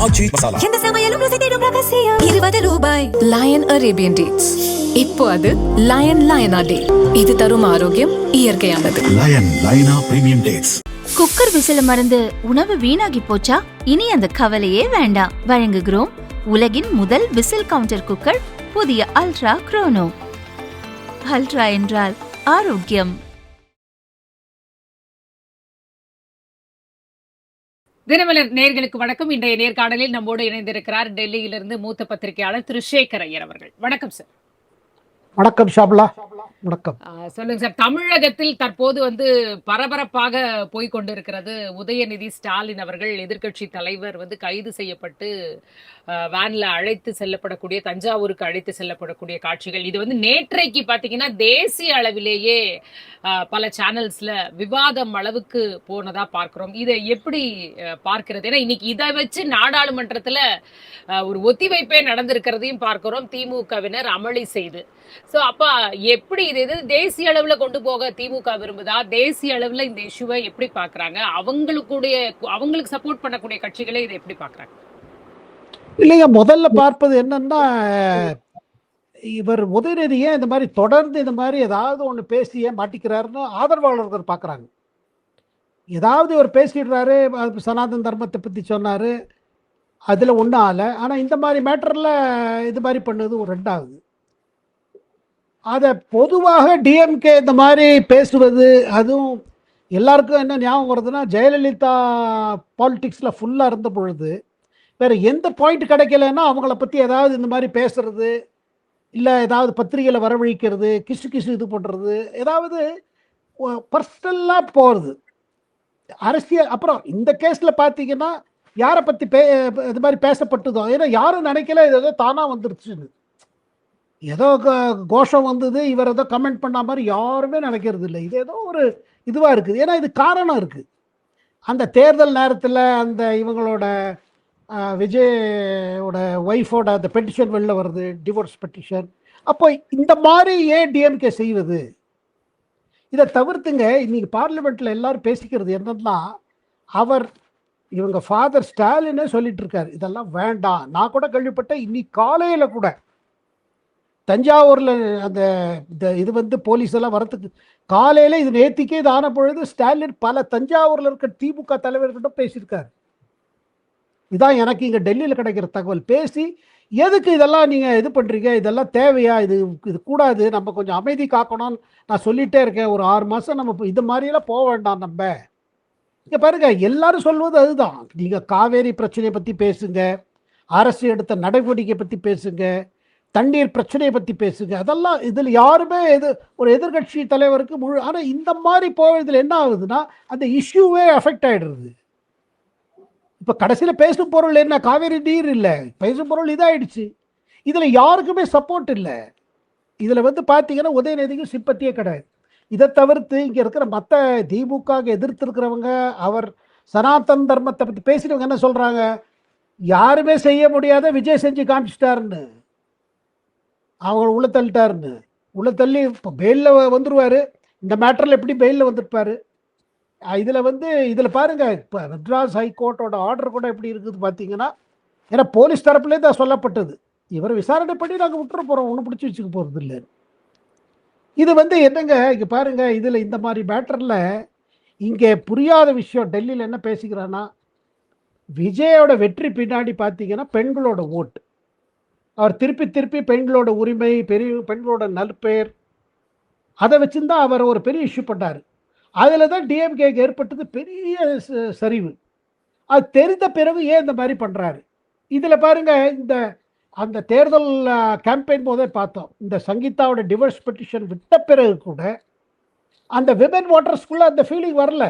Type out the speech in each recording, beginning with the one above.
ஆச்சி மசாலா. எந்த சமையலும் ருசி தேடும் ரகசியம் 20 ரூபாய். Lion Arabian dates. இப்போ அது லயன் லயனா டே. இது தரும் ஆரோக்கியம் இயற்கையானது. லயன் லயனா பிரீமியம் டேட்ஸ். குக்கர் விசில மறந்து உணவு வீணாகி போச்சா? இனி அந்த கவலையே வேண்டாம். வழங்குகிறோம் உலகின் முதல் விசில் கவுண்டர் குக்கர், புதிய அல்ட்ரா குரோனோ. அல்ட்ரா என்றால் ஆரோக்கியம். தினமலர் நேயர்களுக்கு வணக்கம். இன்றைய நேர்காணலில் நம்மோடு இணைந்திருக்கிறார் டெல்லியிலிருந்து மூத்த பத்திரிகையாளர் திரு சேகர் ஐயர் அவர்கள். வணக்கம் சார். வணக்கம் ஷாப்லா. வணக்கம். சொல்லுங்க சார். தமிழகத்தில் தற்போது பரபரப்பாக போய்கொண்டிருக்கிறது. உதயநிதி ஸ்டாலின் அவர்கள் எதிர்க்கட்சி தலைவர் கைது செய்யப்பட்டு வேன்ல அழைத்து செல்லப்படக்கூடிய, தஞ்சாவூருக்கு அழைத்து செல்லப்படக்கூடிய காட்சிகள். இது நேற்றைக்கு பாத்தீங்கன்னா தேசிய அளவிலேயே பல சேனல்ஸ்ல விவாதம் அளவுக்கு போனதா பார்க்கிறோம். இதை எப்படி பார்க்கிறது? ஏன்னா இன்னைக்கு இதை வச்சு நாடாளுமன்றத்துல ஒரு ஒத்திவைப்பே நடந்திருக்கிறதையும் பார்க்கிறோம், திமுகவினர் அமளி செய்து. சோ அப்ப எப்படி இது தேசிய அளவுல கொண்டு போக திமுக விரும்புதா? தேசிய அளவுல இந்த இஷ்யூவை எப்படி பாக்குறாங்க? அவங்களுக்கு சப்போர்ட் பண்ணக்கூடிய கட்சிகளே இதை எப்படி பாக்குறாங்க? இல்லைங்க, முதல்ல பார்ப்பது என்னன்னா, இவர் உதயநிதியே இந்த மாதிரி தொடர்ந்து இந்த மாதிரி ஏதாவது ஒன்று பேசியே மாட்டிக்கிறாருன்னு ஆதரவாளர்கள் பார்க்குறாங்க. ஏதாவது இவர் பேசிடுறாரு, சனாதன தர்மத்தை பற்றி சொன்னார், அதில் ஒன்றும் ஆகலை. ஆனால் இந்த மாதிரி மேட்டரில் இது மாதிரி பண்ணது ஒரு ரெண்டாவது. அதை பொதுவாக டிஎம்கே இந்த மாதிரி பேசுவது, அதுவும் எல்லாருக்கும் என்ன ஞாபகம் வருதுன்னா, ஜெயலலிதா பாலிடிக்ஸில் ஃபுல்லாக இருந்த பொழுது வேறு எந்த பாயிண்ட் கிடைக்கலன்னா அவங்கள பற்றி ஏதாவது இந்த மாதிரி பேசுறது, இல்லை ஏதாவது பத்திரிகையில் வரவழிக்கிறது, கிசு இது பண்ணுறது, ஏதாவது பர்சனலாக போகிறது அரசியல். அப்புறம் இந்த கேஸில் பார்த்தீங்கன்னா யாரை பற்றி இது மாதிரி பேசப்பட்டதோ, ஏன்னா யாரும் நினைக்கல இது ஏதோ தானாக வந்துருச்சுன்னு. ஏதோ கோஷம் வந்தது, இவர் ஏதோ கமெண்ட் பண்ண மாதிரி யாருமே நினைக்கிறது இல்லை. இது ஏதோ ஒரு இதுவாக இருக்குது. ஏன்னா இது காரணம் இருக்குது. அந்த தேர்தல் நேரத்தில் அந்த இவங்களோட விஜயோட ஒய்ஃபோட அந்த பெட்டிஷன் வெளில வருது, டிவோர்ஸ் பெட்டிஷன். அப்போ இந்த மாதிரி ஏன் டிஎம்கே செய்வது? இதை தவிர்த்துங்க, இன்னைக்கு பார்லிமெண்ட்டில் எல்லாரும் பேசிக்கிறது என்னன்னா, இவங்க ஃபாதர் ஸ்டாலினே சொல்லிட்டு இருக்காரு இதெல்லாம் வேண்டாம். நான் கூட கேள்விப்பட்டேன், இன்னைக்கு காலையில் கூட தஞ்சாவூரில் அந்த இது போலீஸ் எல்லாம் வரத்துக்கு காலையில் இது நேத்திக்கே இது ஆன பொழுது ஸ்டாலின் பல தஞ்சாவூரில் இருக்க திமுக தலைவர்கிட்ட பேசியிருக்காரு. இதான் எனக்கு இங்கே டெல்லியில் கிடைக்கிற தகவல். பேசி எதுக்கு இதெல்லாம் நீங்கள் இது பண்ணுறீங்க, இதெல்லாம் தேவையா, இது கூடாது, நம்ம கொஞ்சம் அமைதி காக்கணும்னு நான் சொல்லிகிட்டே இருக்கேன். ஒரு 6 மாதம் நம்ம இது மாதிரியெல்லாம் போக வேண்டாம். நம்ம இங்கே பாருங்க, எல்லாரும் சொல்வது அதுதான். நீங்கள் காவேரி பிரச்சனையை பற்றி பேசுங்க, அரசு எடுத்த நடவடிக்கை பற்றி பேசுங்க, தண்ணீர் பிரச்சனையை பற்றி பேசுங்க. அதெல்லாம் இதில் யாருமே ஒரு எதிர்கட்சி தலைவருக்கு ஆனால் இந்த மாதிரி போவதில் என்ன ஆகுதுன்னா, அந்த இஷ்யூவே அஃபெக்ட் ஆகிடுறது. இப்போ கடைசியில் பேசும் பொருள் என்ன? காவேரி நீர் இல்லை, பேசும் பொருள் இதாகிடுச்சு. இதில் யாருக்குமே சப்போர்ட் இல்லை. இதில் பார்த்தீங்கன்னா உதயநிதிக்கும் சிம்பத்தியே கிடையாது. இதை தவிர்த்து இங்கே இருக்கிற மற்ற திமுக எதிர்த்து அவர் சனாதன தர்மத்தை பற்றி பேசினவங்க என்ன சொல்கிறாங்க? யாருமே செய்ய முடியாத விஜய் செஞ்சு காமிச்சிட்டாருன்னு, அவங்க உள்ள தள்ளிட்டாருன்னு. உள்ள தள்ளி இப்போ பெயிலில் வந்துடுவார். இந்த மேட்டரில் எப்படி பெயிலில் வந்துருப்பார்? இதில் பாருங்கள், இப்போ மெட்ராஸ் ஹைகோர்ட்டோட ஆர்டர் கூட எப்படி இருக்குது பார்த்தீங்கன்னா, ஏன்னா போலீஸ் தரப்புலேயே தான் சொல்லப்பட்டது, இவர் விசாரணை பண்ணி நாங்கள் விட்டுற போகிறோம், ஒன்றும் பிடிச்சி வச்சுக்க போகிறது இல்லை. இது என்னங்க, இங்கே பாருங்கள், இதில் இந்த மாதிரி மேட்டரில் இங்கே புரியாத விஷயம். டெல்லியில் என்ன பேசிக்கிறான்னா, விஜயோட வெற்றி பின்னாடி பார்த்தீங்கன்னா பெண்களோட ஓட்டு. அவர் திருப்பி பெண்களோட உரிமை, பெண்களோட நற்பெயர், அதை வச்சுருந்தான் அவர் ஒரு பெரிய இஷ்யூ பண்ணார். அதில் தான் டிஎம்கேக்கு ஏற்பட்டது பெரிய சரிவு. அது தெரிந்த பிறகு ஏன் இந்த மாதிரி பண்ணுறாரு? இதில் பாருங்கள், அந்த தேர்தல் கேம்பெயின் போதே பார்த்தோம், இந்த சங்கீதாவோட டிவோர்ஸ் பெட்டிஷன் விட்ட பிறகு கூட அந்த விமன் ஓட்டர்ஸ்குள்ளே அந்த ஃபீலிங் வரல.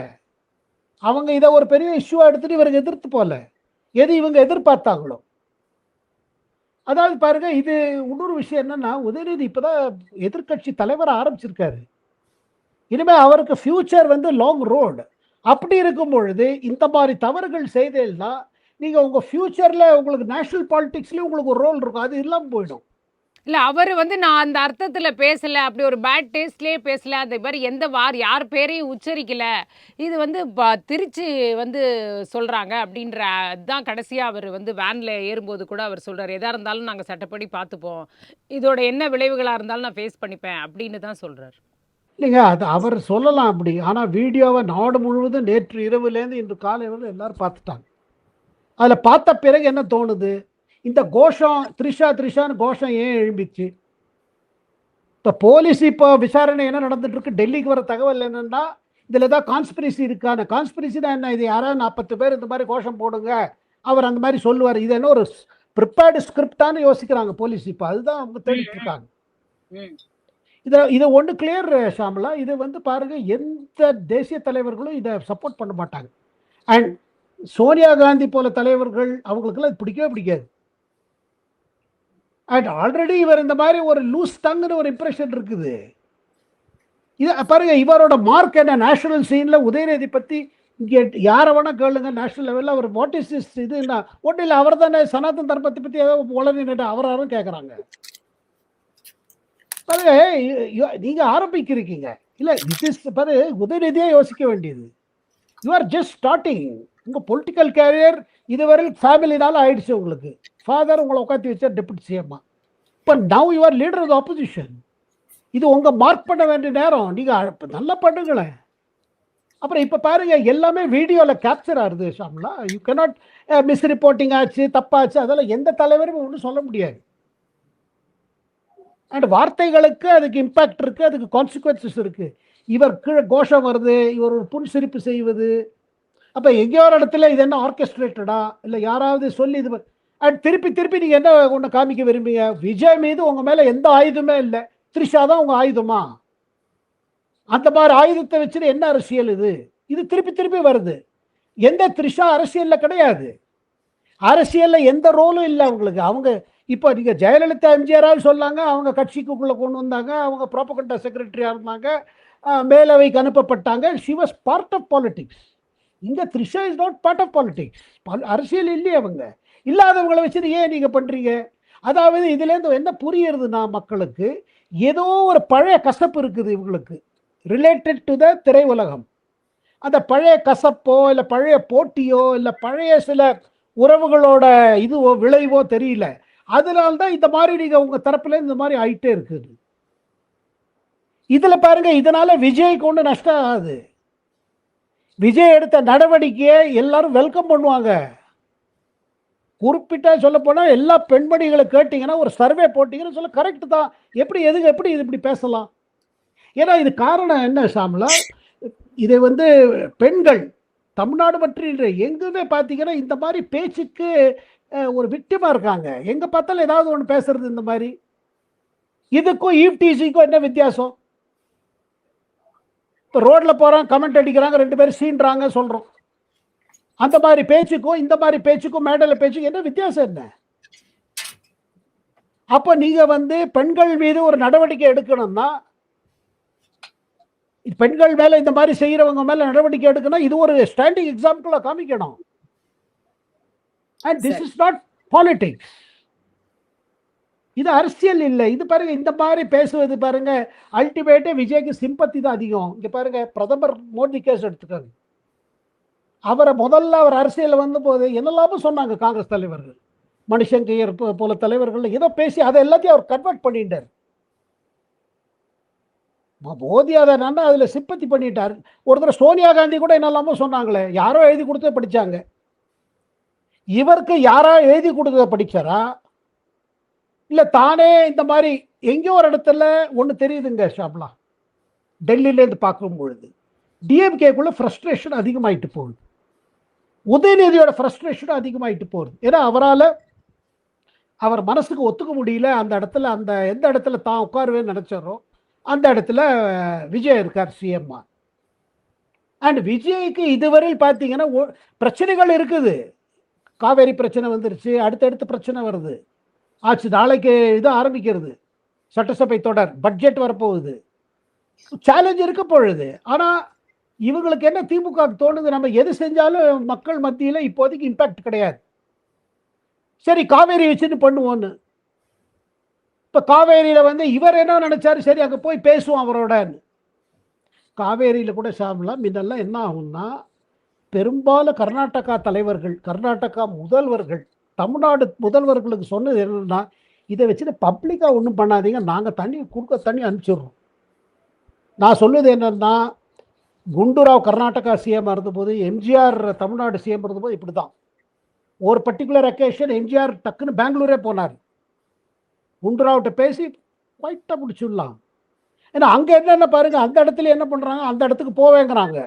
அவங்க இதை ஒரு பெரிய இஷ்யூவாக எடுத்துகிட்டு இவருக்கு எதிர்த்து போகல, எது இவங்க எதிர்பார்த்தாங்களோ. அதாவது பாருங்கள், இது இன்னொரு விஷயம் என்னென்னா, உதயநிதி இப்போ தான் எதிர்கட்சி தலைவராக ஆரம்பிச்சிருக்காரு. இனிமேல் அவருக்கு ஃப்யூச்சர் லாங் ரோடு. அப்படி இருக்கும் பொழுது இந்த மாதிரி தவறுகள் செய்தேன்னா நீங்கள் உங்கள் ஃப்யூச்சரில் உங்களுக்கு நேஷ்னல் பாலிட்டிக்ஸ்லேயும் உங்களுக்கு ஒரு ரோல் இருக்கும், அது இல்லாமல் போயிடும். இல்ல அவரு வந்து நான் அந்த அர்த்தத்துல பேசல. அப்படி ஒரு பேட் டேஸ்ட்லயே பேசல. அதே மாரி யார் பேரையும் உச்சரிக்கல. இது வந்து திரிச்சு வந்து சொல்றாங்க அப்படின்ற தான் கடைசியா அவரு வந்து வேன்ல ஏறும்போது கூட அவர் சொல்றாரு. எதா இருந்தாலும் நாங்க சட்டப்படி பார்த்துப்போம். இதோட என்ன விளைவுகளா இருந்தாலும் நான் ஃபேஸ் பண்ணிப்பேன் அப்படின்னு தான் சொல்றாரு. இல்லைங்க, அது அவர் சொல்லலாம் அப்படி. ஆனா வீடியோவை நாடு முழுவதும் நேற்று இரவுலேருந்து இன்று காலை வரை எல்லாரும் பார்த்துட்டாங்க. அதுல பார்த்த பிறகு என்ன தோணுது? இந்த கோஷம் த்ரிஷான்னு கோஷம் ஏன் எழும்பிச்சு? இப்போ போலீஸ் இப்போ விசாரணை என்ன நடந்துட்டு இருக்கு? டெல்லிக்கு வர தகவல் என்னன்னா, இதுல ஏதாவது கான்ஸ்பிரசி இருக்கான. கான்ஸ்பிரசினா என்ன? இது யாராவது 40 பேர் இந்த மாதிரி கோஷம் போடுங்க, அவர் அந்த மாதிரி சொல்லுவார். இது என்ன ஒரு ப்ரிப்பேர்டு ஸ்கிரிப்டான்னு யோசிக்கிறாங்க போலீஸ். இப்போ அதுதான் அவங்க தேடிட்டு இருக்காங்க. இதை ஒன்று கிளியர் ஷாமலா, இது வந்து பாருங்க, எந்த தேசிய தலைவர்களும் இதை சப்போர்ட் பண்ண மாட்டாங்க. அண்ட் சோனியா காந்தி போல தலைவர்கள் அவங்களுக்கெல்லாம் இது பிடிக்கவே பிடிக்காது. அண்ட் ஆல்ரெடி இவர் இந்த மாதிரி ஒரு லூஸ் டங்குன்னு ஒரு இம்ப்ரெஷன் இருக்குது. இது பாருங்க, இவரோட மார்க் என்ன நேஷனல் சீன்ல? உதயநிதி பத்தி இங்கே யாரை வேணா கேளுங்க, நேஷனல் லெவலில் அவர் வாட் இஸ் திஸ் இதுன்னா ஒன்றும் இல்லை. அவர் தானே சனாதன் தர்மத்தை பத்தி ஏதோ உளறிட்டு அவராரும் கேட்குறாங்க. பாருங்க, நீங்க ஆரம்பிக்கிறீங்க இல்ல, பாரு, உதயநிதியே யோசிக்க வேண்டியது. You are just starting. உங்க பொலிட்டிக்கல் கேரியர் இதுவரை ஃபேமிலினால ஆயிடுச்சு. உங்களுக்கு ஃபாதர் உங்களை உட்காந்து வச்சா டெபுட்டி சிஎம்மா. இப்போ now you are leader of the opposition. இது உங்க மார்க் பண்ண வேண்டிய நேரம். நீங்க நல்லா பண்ணுங்களேன். அப்புறம் இப்ப பாருங்க, எல்லாமே வீடியோல கேப்சர் ஆகுது Shamla. You cannot miss reporting ஆச்சு, தப்பாச்சு, அதெல்லாம் எந்த தலைவரும் ஒன்றும் சொல்ல முடியாது. அண்ட் வார்த்தைகளுக்கு அதுக்கு இம்பாக்ட் இருக்கு, அதுக்கு கான்சிக்வன்சஸ் இருக்கு. இவர் கீழே கோஷம் வருது, இவர் ஒரு புன்சிரிப்பு செய்வது, அப்ப எங்கேயோ ஒரு இடத்துல இது என்ன ஆர்கெஸ்ட்ரேட்டடா இல்ல யாராவது சொல்லி இது அண்ட் திருப்பி நீங்க என்ன ஒன்று காமிக்க விரும்புங்க? விஜய் மீது உங்க மேல எந்த ஆயுதமே இல்லை, த்ரிஷா தான் உங்க ஆயுதமா? அந்த மாதிரி ஆயுதத்தை வச்சுட்டு என்ன அரசியல் இது? இது திருப்பி வருது. எந்த த்ரிஷா அரசியல்ல கிடையாது. அரசியல்ல எந்த ரோலும் இல்லை அவங்களுக்கு. அவங்க இப்போ நீங்க ஜெயலலிதா எம்ஜிஆர் சொன்னாங்க, அவங்க கட்சிக்குள்ள கொண்டு வந்தாங்க, அவங்க ப்ராபகண்டா செக்ரட்டரியா இருந்தாங்க, மேலவைக்கு அனுப்பப்பட்டாங்க. She was part of politics. இங்க Trisha is not part of politics. அரசியல் இல்லையே. அவங்க இல்லாதவங்களை வச்சுட்டு ஏன் நீங்க பண்றீங்க? அதாவது இதுல இருந்து என்ன புரியுறதுன்னா, மக்களுக்கு ஏதோ ஒரு பழைய கசப்பு இருக்குது இவங்களுக்கு ரிலேட்டட் டு த திரை உலகம். அந்த பழைய கசப்போ இல்லை பழைய போட்டியோ இல்லை பழைய சில உறவுகளோட இதுவோ விளைவோ தெரியல. அதனால்தான் இந்த மாதிரி நீங்க உங்க தரப்புல இந்த மாதிரி ஆயிட்டே இருக்குது. இதுல பாருங்க, இதனால விஜய்க்கு ஒன்று நஷ்டம் ஆகுது. விஜய் எடுத்த நடவடிக்கையை எல்லாரும் வெல்கம் பண்ணுவாங்க. குறிப்பிட்ட சொல்ல போனா எல்லா பெண்மணிகளை கேட்டீங்கன்னா, ஒரு சர்வே போட்டீங்கன்னு சொல்ல கரெக்ட் தான். எப்படி இது இப்படி பேசலாம்? ஏன்னா இது காரணம் என்ன ஷாம்லா? இதை வந்து பெண்கள் தமிழ்நாடு மற்றும் எங்குமே பார்த்தீங்கன்னா இந்த மாதிரி பேச்சுக்கு ஒரு விக்டிமா இருக்காங்க. எங்க பார்த்தாலும் ஏதாவது ஒன்று பேசுறது இந்த மாதிரி. இதுக்கும் ஈவ்டீசிங்கும் என்ன வித்தியாசம்? இப்போ ரோட்ல போறாங்க, கமெண்ட் அடிக்கிறாங்க, 2 பேரும் சீன்றாங்க சொல்றோம். அந்த மாதிரி பேச்சுக்கும் இந்த மாதிரி பேச்சுக்கும் மேடல பேச்சுக்கும் என்ன வித்தியாசம் என்ன? அப்ப நீங்க வந்து பெண்கள் மீது ஒரு நடவடிக்கை எடுக்கணும்னா, பெண்கள் மேல இந்த மாதிரி செய்யறவங்க மேல நடவடிக்கை எடுக்கணும். இது ஒரு ஸ்டாண்டிங் எக்ஸாம்பிளா காமிக்கணும். And this is not politics. இது அரசியல் இல்லை. இது பாருங்க, இந்த மாதிரி பேசுவது பாருங்க, அல்டிமேட்டே விஜய்க்கு சிம்பத்தி தான் அதிகம். இங்க பாருங்க, பிரதமர் மோடி கேஸ் எடுத்துக்காங்க. அவரை முதல்ல அவர் அரசியல் வந்த போது என்னெல்லாமும் சொன்னாங்க காங்கிரஸ் தலைவர்கள், மணிசங்கர் போல தலைவர்கள் ஏதோ பேசி அதை எல்லாத்தையும் அவர் கன்வெர்ட் பண்ணிட்டார். மோடி அதை நான் அதுல சிம்பத்தி பண்ணிட்டார். ஒரு தடவை சோனியா காந்தி கூட என்னெல்லாமோ சொன்னாங்களே, யாரோ எழுதி கொடுத்து படிச்சாங்க. இவருக்கு யாரா எழுதி கொடுத்தத படிச்சாரா இல்ல தானே இந்த மாதிரி எங்கேயோ ஒரு இடத்துல ஒன்று தெரியுதுங்க ஷாப்லா. டெல்லியிலேருந்து பார்க்கும் பொழுது டிஎம்கேக்குள்ள ஃப்ரஸ்ட்ரேஷன் அதிகமாயிட்டு போகுது. உதயநிதியோட ஃப்ரஸ்ட்ரேஷன் அதிகமாயிட்டு போகுது. ஏன்னா அவரால் அவர் மனசுக்கு ஒத்துக்க முடியல. அந்த இடத்துல எந்த இடத்துல தான் உட்காருவேன்னு நினைச்சாரோ அந்த இடத்துல விஜய் இருக்கார் சிஎம்ஆர். அண்ட் விஜய்க்கு இதுவரையில் பார்த்தீங்கன்னா பிரச்சனைகள் இருக்குது. காவேரி பிரச்சனை வந்துருச்சு, அடுத்தடுத்து பிரச்சனை வருது. ஆச்சு, நாளைக்கு இது ஆரம்பிக்கிறது, சட்டசபை தொடர், பட்ஜெட் வரப்போகுது, சேலஞ்ச் இருக்க பொழுது. ஆனால் இவங்களுக்கு என்ன திமுக தோணுது, நம்ம எது செஞ்சாலும் மக்கள் மத்தியில் இப்போதைக்கு இம்பாக்ட் கிடையாது, சரி காவேரி வச்சுட்டு பண்ணுவோன்னு. இப்போ காவேரியில் வந்து இவர் என்ன நினைச்சாரு, சரி அங்கே போய் பேசுவோம் அவரோட. காவேரியில் கூட சாப்பிடலாம். முன்னெல்லாம் என்ன ஆகும்னா, பெரும்பாலும் கர்நாடகா தலைவர்கள், கர்நாடகா முதல்வர்கள், தமிழ்நாடு முதல்வர்களுக்கு சொன்னது என்னன்னா, இதை வச்சுட்டு பப்ளிக்காக ஒன்றும் பண்ணாதீங்க, நாங்கள் தண்ணி அனுப்பிச்சிடுறோம். நான் சொல்லுவது என்னன்னா, குண்டுராவ் கர்நாடகா சிஎம் இருந்தபோது, எம்ஜிஆர் தமிழ்நாடு சிஎம் இருந்தபோது இப்படி தான். ஒரு பர்டிகுலர் அக்கேஷன் எம்ஜிஆர் டக்குன்னு பெங்களூரே போனார். குண்டுராவ்கிட்ட பேசி குவைட்டாக முடிச்சுடலாம். ஏன்னா அங்கே என்னென்ன பாருங்கள், அந்த இடத்துல என்ன பண்ணுறாங்க, அந்த இடத்துக்கு போவேங்கிறாங்க.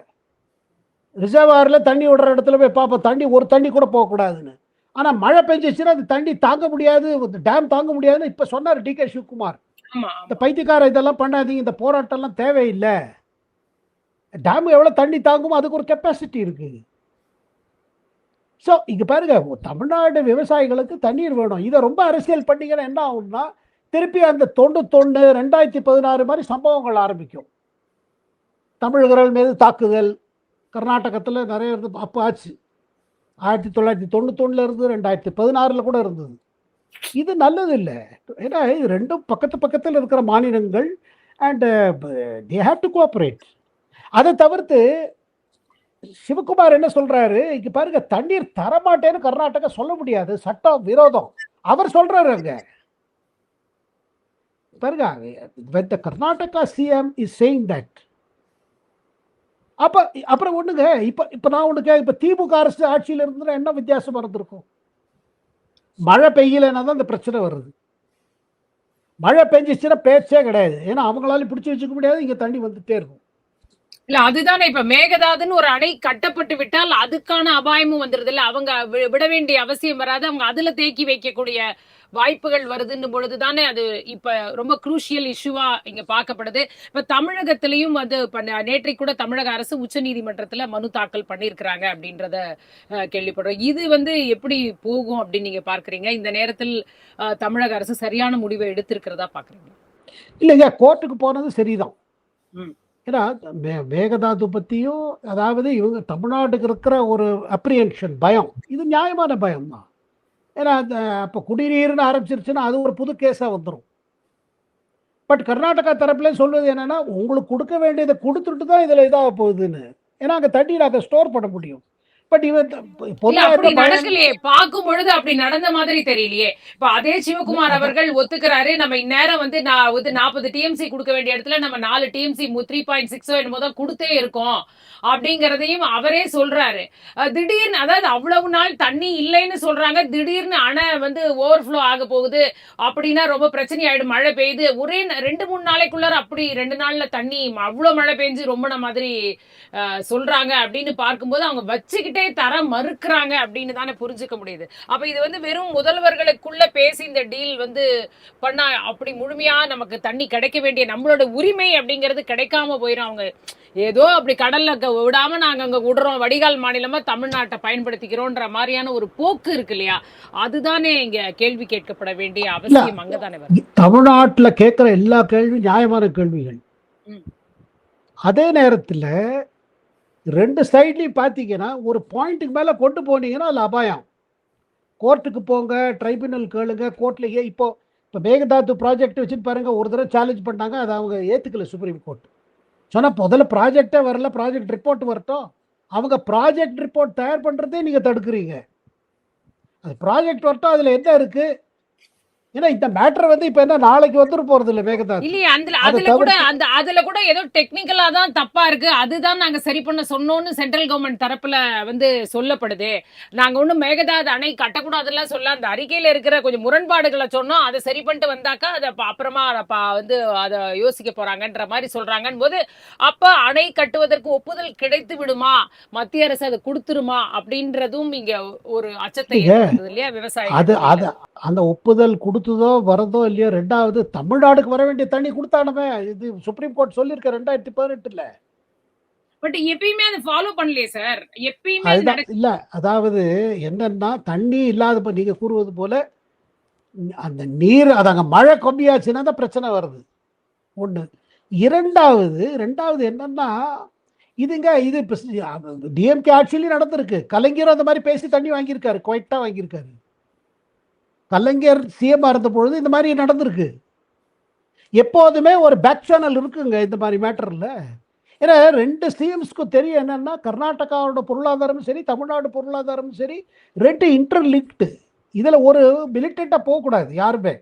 ரிசர்வாரில் தண்ணி விடுற இடத்துல போய் பார்ப்போம், ஒரு தண்ணி கூட போகக்கூடாதுன்னு. ஆனால் மழை பெஞ்சிச்சுன்னா அது தண்ணி தாங்க முடியாது, டேம் தாங்க முடியாதுன்னு இப்போ சொன்னார் டிகே சிவகுமார். இந்த பைத்தியக்கார இதெல்லாம் பண்ணாதீங்க, இந்த போராட்டம்லாம் தேவையில்லை. டேம் எவ்வளோ தண்ணி தாங்குமோ அதுக்கு ஒரு கெப்பாசிட்டி இருக்குது. ஸோ இங்கே பாருங்க, தமிழ்நாடு விவசாயிகளுக்கு தண்ணீர் வேணும். இதை ரொம்ப அரசியல் பண்ணிங்கன்னா என்ன ஆகும்னா, திருப்பி அந்த 91 2016 மாதிரி சம்பவங்கள் ஆரம்பிக்கும். தமிழர்கள் மீது தாக்குதல் கர்நாடகத்தில் நிறைய இருந்து அப்போ ஆச்சு. 1991 இருந்து 2016 கூட இருந்தது. இது நல்லது இல்லை. ஏன்னா இது ரெண்டும் பக்கத்தில் இருக்கிற மாநிலங்கள் and they have to cooperate. அதை தவிர்த்து சிவகுமார் என்ன சொல்றாரு, இங்க பாருங்க, தண்ணீர் தரமாட்டேன்னு கர்நாடகா சொல்ல முடியாது, சட்டம் விரோதம். அவர் சொல்றாரு அங்க பாருங்க, when the Karnataka CM is saying that. அப்புறம் ஒண்ணுங்க, இப்ப நான் ஒண்ணுங்க, இப்ப திமுக அரசு ஆட்சியில் இருந்துன்னா என்ன வித்தியாசம் இருந்திருக்கும்? மழை பெய்யலைன்னா தான் இந்த பிரச்சனை வருது. மழை பெஞ்சிச்சுன்னா பேச்சே கிடையாது. ஏன்னா அவங்களால பிடிச்சி வச்சுக்க முடியாது, இங்க தண்ணி வந்துட்டே இருக்கும். இல்ல அதுதானே, இப்ப மேகதாதுன்னு ஒரு அணை கட்டப்பட்டு விட்டால் அதுக்கான அபாயமும் வந்துருது இல்ல. அவங்க விட வேண்டிய அவசியம் வராது, அவங்க அதுல தேக்கி வைக்கக்கூடிய வாய்ப்புகள் வருதுன்னும் பொழுதுதானே அது இப்ப ரொம்ப குரூஷியல் இஷ்யூவா இங்க பார்க்கப்படுது. இப்ப தமிழகத்திலையும் அது நேற்றைக்கு கூட தமிழக அரசு உச்ச நீதிமன்றத்துல மனு தாக்கல் பண்ணியிருக்கிறாங்க அப்படின்றத கேள்விப்படுறோம். இது வந்து எப்படி போகும் அப்படின்னு நீங்க பார்க்கறீங்க? இந்த நேரத்தில் தமிழக அரசு சரியான முடிவை எடுத்திருக்கிறதா பாக்குறீங்க? இல்லைங்க, கோர்ட்டுக்கு போனது சரிதான். ஏன்னா மேகதாது பற்றியும், அதாவது இவங்க தமிழ்நாட்டுக்கு இருக்கிற ஒரு அப்ரிஹென்ஷன், பயம், இது நியாயமான பயம் தான். ஏன்னா அப்போ குடிநீர்னு ஆரம்பிச்சிருச்சுன்னா அது ஒரு புது கேஸாக வந்துடும். பட் கர்நாடகா தரப்புல சொல்வது என்னன்னா, உங்களுக்கு கொடுக்க வேண்டியதை கொடுத்துட்டு தான் இதில் இதாக போகுதுன்னு. ஏன்னா அங்கே தண்ணி நாங்கள் ஸ்டோர் பண்ண முடியும். பட் இவன் நடக்கலையே, பார்க்கும் பொழுது அப்படி நடந்த மாதிரி தெரியலையே. இப்ப அதே சிவகுமார் அவர்கள் ஒத்துக்கிறாரு, நம்ம இந்நேரம் வந்து 40 டிஎம்சி கொடுக்க வேண்டிய இடத்துல நம்ம 4 டிஎம்சி 3.6 என்னமோ கொடுத்தே இருக்கோம் அப்படிங்கறதையும் அவரே சொல்றாரு. திடீர்னு, அதாவது அவ்வளவு நாள் தண்ணி இல்லைன்னு சொல்றாங்க, திடீர்னு அணை வந்து ஓவர்ஃப்ளோ ஆக போகுது அப்படின்னா ரொம்ப பிரச்சனை ஆயிடும். மழை பெய்யுது ஒரே 2-3 நாளைக்குள்ளார, அப்படி 2 நாள்ல தண்ணி அவ்வளவு மழை பெஞ்சு ரொம்ப மாதிரி சொல்றாங்க அப்படின்னு பார்க்கும்போது அவங்க வச்சுக்கிட்டே தர மறுக்கிறாங்க அப்படின்னு தானே புரிஞ்சுக்க முடியுது. அப்ப இது வந்து வெறும் முதல்வர்களுக்குள்ள பேசி இந்த டீல் வந்து பண்ணா அப்படி முழுமையா நமக்கு தண்ணி கிடைக்க வேண்டிய நம்மளோட உரிமை அப்படிங்கிறது கிடைக்காம போயிடும். அவங்க ஏதோ அப்படி கடல்ல விடாம நாங்க அங்க விடுறோம், வடிகால் மாநிலமா தமிழ்நாட்டை பயன்படுத்திக்கிறோம்ன்ற மாதிரியான ஒரு போக்கு இருக்கு இல்லையா? அதுதானே இங்க கேள்வி கேட்கப்பட வேண்டிய அவசியம் அங்கதானே வருது. தமிழ்நாட்டுல கேட்கிற எல்லா கேள்வி நியாயமான கேள்விகள். அதே நேரத்துல 2 சைட்லையும் பார்த்தீங்கன்னா ஒரு பாயிண்ட்டுக்கு மேலே கொண்டு போனீங்கன்னா அதில் அபாயம். கோர்ட்டுக்கு போங்க, ட்ரைபுனல் கேளுங்க, கோர்ட்லேயே. இப்போ மேகதாது ப்ராஜெக்ட் வச்சுட்டு பாருங்கள், ஒரு தடவை சேலஞ்ச் பண்ணாங்க, அதை அவங்க ஏற்றுக்கல சுப்ரீம் கோர்ட். சொன்னால் முதல்ல ப்ராஜெக்டே வரல, ப்ராஜெக்ட் ரிப்போர்ட் வரட்டும். அவங்க ப்ராஜெக்ட் ரிப்போர்ட் தயார் பண்ணுறதே நீங்கள் தடுக்கிறீங்க. அது ப்ராஜெக்ட் வரட்டும், அதில் என்ன இருக்குது? ஏன்னா இந்த மேட்டர் வந்து இப்ப என்ன நாளைக்கு வந்துட்டு போறது இல்ல மேகதாது இல்லையா? அதுல கூட ஏதோ டெக்னிக்கலா தான் தப்பா இருக்கு, அதுதான் நாங்க சரி பண்ண சொன்னோம்னு சென்ட்ரல் கவர்மெண்ட் தரப்புல வந்து சொல்லப்படுது. நாங்க ஒண்ணும் மேகதாது அணை கட்டக்கூடாதுலாம் சொல்ல, அந்த அறிக்கையில இருக்கிற கொஞ்சம் முரண்பாடுகளை சொன்னோம், அதை சரி பண்ணிட்டு வந்தாக்கா அதை அப்புறமா வந்து அதை யோசிக்க போறாங்கன்ற மாதிரி சொல்றாங்கன்னு போது, அப்ப அணை கட்டுவதற்கு ஒப்புதல் கிடைத்து விடுமா, மத்திய அரசு அதை கொடுத்துருமா அப்படின்றதும் இங்க ஒரு அச்சத்தை இல்லையா விவசாயிகள். அந்த ஒப்புதல் கொடுத்ததோ வரதோ இல்லையோ, 2வது தமிழ்நாடுக்கு வர வேண்டிய தண்ணி கொடுத்தானவே. இது சுப்ரீம் கோர்ட் சொல்லியிருக்க 2018. பட் எப்பயுமே அதை ஃபாலோ பண்ணலையே சார், எப்பயுமே இல்ல. அதாவது என்னன்னா, தண்ணி இல்லாத நீங்க கூறுவது போல அந்த நீர் அதாங்க மழை கம்மியாச்சுன்னா தான் பிரச்சனை வருது. ஒண்ணு. இரண்டாவது என்னன்னா, இதுங்க இது டிஎம்கே ஆட்சியிலையும் நடந்திருக்கு. கலைஞரும் அந்த மாதிரி பேசி தண்ணி வாங்கியிருக்காரு, குவைட்டா வாங்கியிருக்காரு. கலைஞர் சிஎம் இருந்த பொழுது இந்த மாதிரி நடந்திருக்கு. எப்போதுமே ஒரு பேக் சேனல் இருக்குங்க இந்த மாதிரி மேட்டரில். ஏன்னா 2 சிஎம்ஸ்க்கும் தெரியும் என்னன்னா, கர்நாடகாவோட பொருளாதாரமும் சரி, தமிழ்நாடு பொருளாதாரமும் சரி, 2 இன்டர்லிங்க்டு. இதில் ஒரு மிலிட்டண்ட்டாக போகக்கூடாது யாருமே.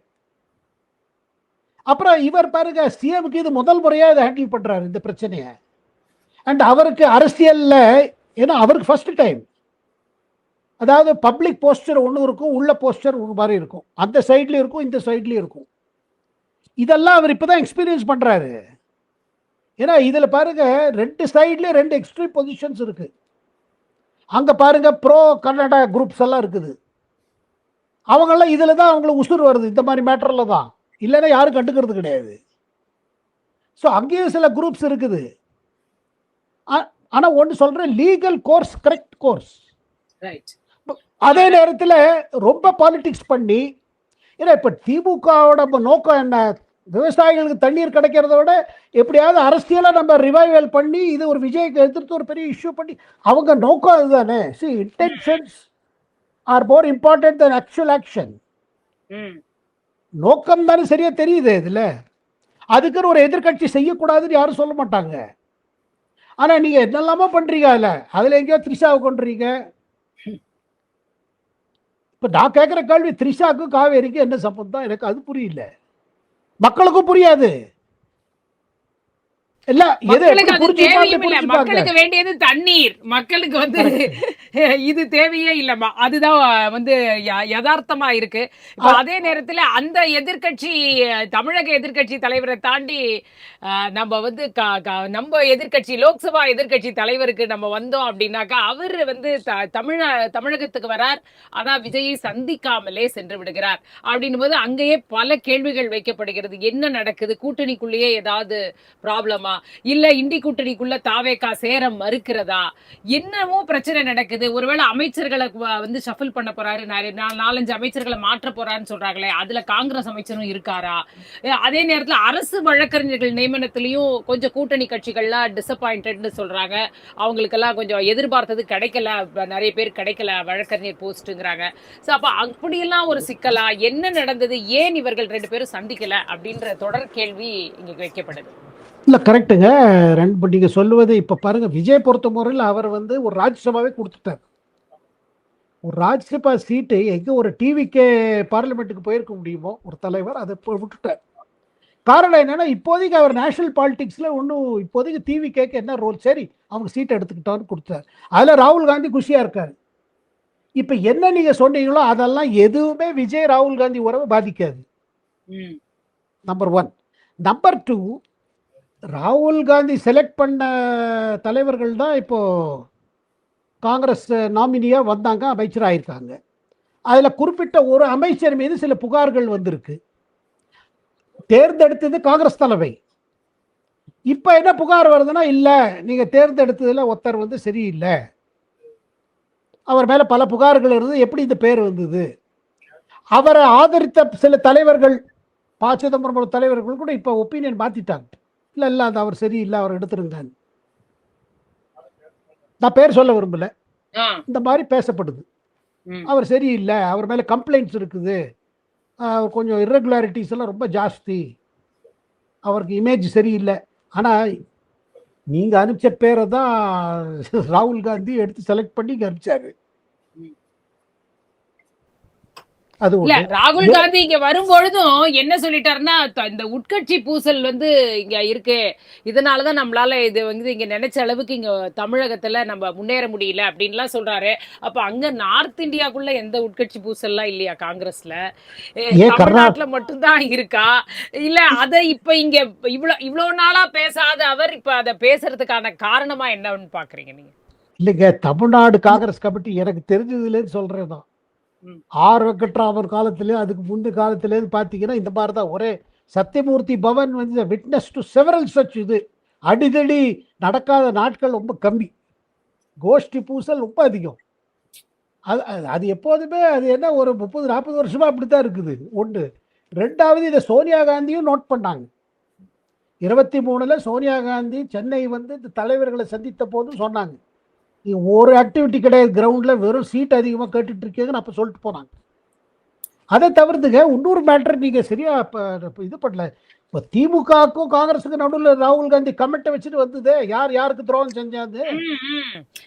அப்புறம் இவர் பாருங்க, சிஎம்க்கு இது முதல் முறையாக இதை ஹேண்டில் பண்ணுறாரு இந்த பிரச்சனையை. அண்ட் அவருக்கு அரசியலில், ஏன்னா அவருக்கு ஃபர்ஸ்ட் டைம், அதாவது பப்ளிக் போஸ்டர் ஒன்று இருக்கும், உள்ள போஸ்டர் ஒரு மாதிரி இருக்கும், அந்த சைட்லேயும் இருக்கும், இந்த சைட்லேயும் இருக்கும். இதெல்லாம் அவர் இப்போ தான் எக்ஸ்பீரியன்ஸ் பண்ணுறாரு. ஏன்னா இதில் பாருங்க 2 சைட்லேயும் 2 எக்ஸ்ட்ரீம் பொசிஷன்ஸ் இருக்கு. அங்கே பாருங்க ப்ரோ கன்னடா குரூப்ஸ் எல்லாம் இருக்குது. அவங்கெல்லாம் இதில் தான் அவங்களுக்கு உசுறு வருது, இந்த மாதிரி மேட்டரில் தான். இல்லைன்னா யாரும் கண்டுக்கிறது கிடையாது. ஸோ அங்கேயும் சில குரூப்ஸ் இருக்குது. ஆனால் ஒன்று சொல்கிறேன், legal course correct course. Right. அதே நேரத்தில் ரொம்ப பாலிடிக்ஸ் பண்ணி, ஏன்னா இப்போ திமுகவோட நோக்கம் என்ன, விவசாயிகளுக்கு தண்ணீர் கிடைக்கிறத விட எப்படியாவது அரசியலை நம்ம ரிவைவல் பண்ணி இது ஒரு விஜய்க்கு எதிர்த்து ஒரு பெரிய இஷ்யூ பண்ணி, அவங்க நோக்கம் அதுதானே. see intentions are more important than actual action. நோக்கம் தானே சரியா தெரியுது இதுல. அதுக்குன்னு ஒரு எதிர்கட்சி செய்யக்கூடாதுன்னு யாரும் சொல்ல மாட்டாங்க. ஆனா நீங்க என்னெல்லாமோ பண்றீங்க, அதுல எங்கேயோ த்ரிஷாவை கொண்டுறீங்க. இப்ப நான் கேட்கிற கேள்வி, த்ரிஷாக்கும் காவேரிக்கும் என்ன சம்பந்தம், எனக்கு அது புரியல, மக்களுக்கும் புரியாது. மக்களுக்கு வேண்டியது தண்ணீர், மக்களுக்கு வந்து இது தேவையே இல்லம்மா. அதுதான் வந்து யதார்த்தமா இருக்கு. அதே நேரத்துல அந்த எதிர்கட்சி, தமிழக எதிர்கட்சி தலைவரை தாண்டி நம்ம வந்து நம்ம எதிர்கட்சி, லோக்சபா எதிர்கட்சி தலைவருக்கு நம்ம வந்தோம் அப்படின்னாக்கா, அவர் வந்து தமிழகத்துக்கு வரார், ஆனா விஜயை சந்திக்காமலே சென்று விடுகிறார். அப்படின்னும் போது அங்கேயே பல கேள்விகள் வைக்கப்படுகிறது. என்ன நடக்குது, கூட்டணிக்குள்ளேயே ஏதாவது ப்ராப்ளமா, இல்ல இண்டி கூட்டணிக்குள்ள தாவேகா சேர மறுக்கிறதா, என்னமோ பிரச்சனை நடக்குது. ஒருவேளை அமைச்சர்களை வந்து ஷஃபில் பண்ண போறாரு, 4-5 அமைச்சர்களை மாற்ற போறாருன்னு சொல்றாங்களே, அதுல காங்கிரஸ் அமைச்சரும் இருக்காரா? அதே நேரத்துல அரசு வழக்கறிஞர்கள் நியமனத்திலையும் கொஞ்சம் கூட்டணி கட்சிகள்லாம் டிசப்பாயிண்டட்னு சொல்றாங்க. அவங்களுக்கெல்லாம் கொஞ்சம் எதிர்பார்த்தது கிடைக்கல, நிறைய பேர் கிடைக்கல வழக்கறிஞர் போஸ்ட்ங்கிறாங்க. சோ அப்ப அப்படியெல்லாம் ஒரு சிக்கலா, என்ன நடந்தது, ஏன் இவர்கள் 2 பேரும் சந்திக்கல அப்படின்ற தொடர் கேள்வி இங்க வைக்கப்படுது. இல்லை கரெக்டுங்க. நீங்கள் சொல்லுவது இப்போ பாருங்க, விஜய் பொறுத்த முறையில் அவர் வந்து ஒரு ராஜ்யசபாவே கொடுத்துட்டார். ஒரு ராஜ்யசபா சீட்டு எங்கே ஒரு டிவிக்கே பார்லிமெண்ட்டுக்கு போயிருக்க முடியுமோ ஒரு தலைவர், அதை விட்டுட்டார். காரணம் என்னன்னா, இப்போதைக்கு அவர் நேஷனல் பாலிடிக்ஸில் ஒன்றும், இப்போதைக்கு டிவிக்கேக்கு என்ன ரோல், சரி அவங்க சீட்டை எடுத்துக்கிட்டான்னு கொடுத்தார். அதில் ராகுல் காந்தி குஷியாக இருக்காரு. இப்போ என்ன நீங்கள் சொன்னீங்களோ அதெல்லாம் எதுவுமே விஜய் ராகுல் காந்தி உறவை பாதிக்காது. நம்பர் 1. நம்பர் 2, ராகுல் காந்தி செலக்ட் பண்ண தலைவர்கள் தான் இப்போ காங்கிரஸ் நாமினியாக வந்தாங்க, அமைச்சர் ஆயிருக்காங்க. அதில் குறிப்பிட்ட ஒரு அமைச்சர் மீது சில புகார்கள் வந்திருக்கு. தேர்ந்தெடுத்தது காங்கிரஸ் தலைமை. இப்போ என்ன புகார் வருதுன்னா, இல்லை நீங்கள் தேர்ந்தெடுத்ததில் ஒருத்தர் வந்து சரியில்லை, அவர் மேலே பல புகார்கள் இருந்தது, எப்படி இந்த பேர் வந்தது. அவரை ஆதரித்த சில தலைவர்கள், ப. சிதம்பரம் தலைவர்கள் கூட இப்போ ஒப்பீனியன் மாற்றிட்டாங்க. இல்லை அது அவர் சரியில்லை, அவர் எடுத்துருங்க. நான் பேர் சொல்ல விரும்பல, இந்த மாதிரி பேசப்படுது. அவர் சரியில்லை, அவர் மேலே கம்ப்ளைண்ட்ஸ் இருக்குது, கொஞ்சம் இர்ரெகுலாரிட்டிஸ் எல்லாம் ரொம்ப ஜாஸ்தி, அவருக்கு இமேஜ் சரியில்லை. ஆனால் நீங்கள் அனுப்பிச்ச பேரை தான் ராகுல் காந்தி எடுத்து செலக்ட் பண்ணி இங்கே அனுப்பிச்சாரு. இல்ல, ராகுல் காந்தி இங்க வரும்பொழுதும் என்ன சொல்லிட்டாருன்னா, இந்த உட்கட்சி பூசல் வந்து இங்க இருக்கு, இதனாலதான் நம்மளால இது வந்து இங்க நினைச்ச அளவுக்கு இங்க தமிழகத்துல நம்ம முன்னேற முடியல அப்படின்லாம் சொல்றாரு. அப்ப அங்க நார்த் இந்தியாக்குள்ள எந்த உட்கட்சி பூசல்லாம் இல்லையா காங்கிரஸ்ல? தமிழ்நாட்டுல மட்டும்தான் இருக்கா? இல்ல அதை இப்ப இங்க இவ்வளவு நாளா பேசாத அவர் இப்ப அதை பேசுறதுக்கான காரணமா என்னன்னு பாக்குறீங்க நீங்க? இல்லைங்க, தமிழ்நாடு காங்கிரஸ் கமிட்டி எனக்கு தெரிஞ்சதுலேருந்து சொல்றேதான். ஆர் வெங்கட்ராமன் காலத்திலே, அதுக்கு முந்தைய காலத்திலேருந்து பார்த்தீங்கன்னா இந்த மாதிரி தான். ஒரே சத்தியமூர்த்தி பவன் வந்து விட்னஸ் டு செவரல் சச். இது அடிதடி நடக்காத நாட்கள் ரொம்ப கம்மி, கோஷ்டி பூசல் ரொம்ப அதிகம். அது எப்போதுமே அது என்ன ஒரு 30-40 வருஷமா அப்படித்தான் இருக்குது. ஒன்று. 2வது, இதை சோனியா காந்தியும் நோட் பண்ணாங்க. 23ல் சோனியா காந்தி சென்னை வந்து இந்த தலைவர்களை சந்தித்த போதும் சொன்னாங்க, ஒரு ஆக்டிவிட்டி கிடையாது கிரவுண்டில், வெறும் சீட் அதிகமாக கேட்டுட்டு இருக்கீங்கன்னு அப்போ சொல்லிட்டு போனாங்க. அதை தவிர்த்துங்க இன்னொரு மேட்டர் நீங்கள் சரியா இது பண்ணல. இப்போ திமுகவுக்கும் காங்கிரஸுக்கு நடுவில் ராகுல் காந்தி கமெண்ட்டை வச்சுட்டு வந்தது, யார் யாருக்கு துரோகம் செஞ்சாது,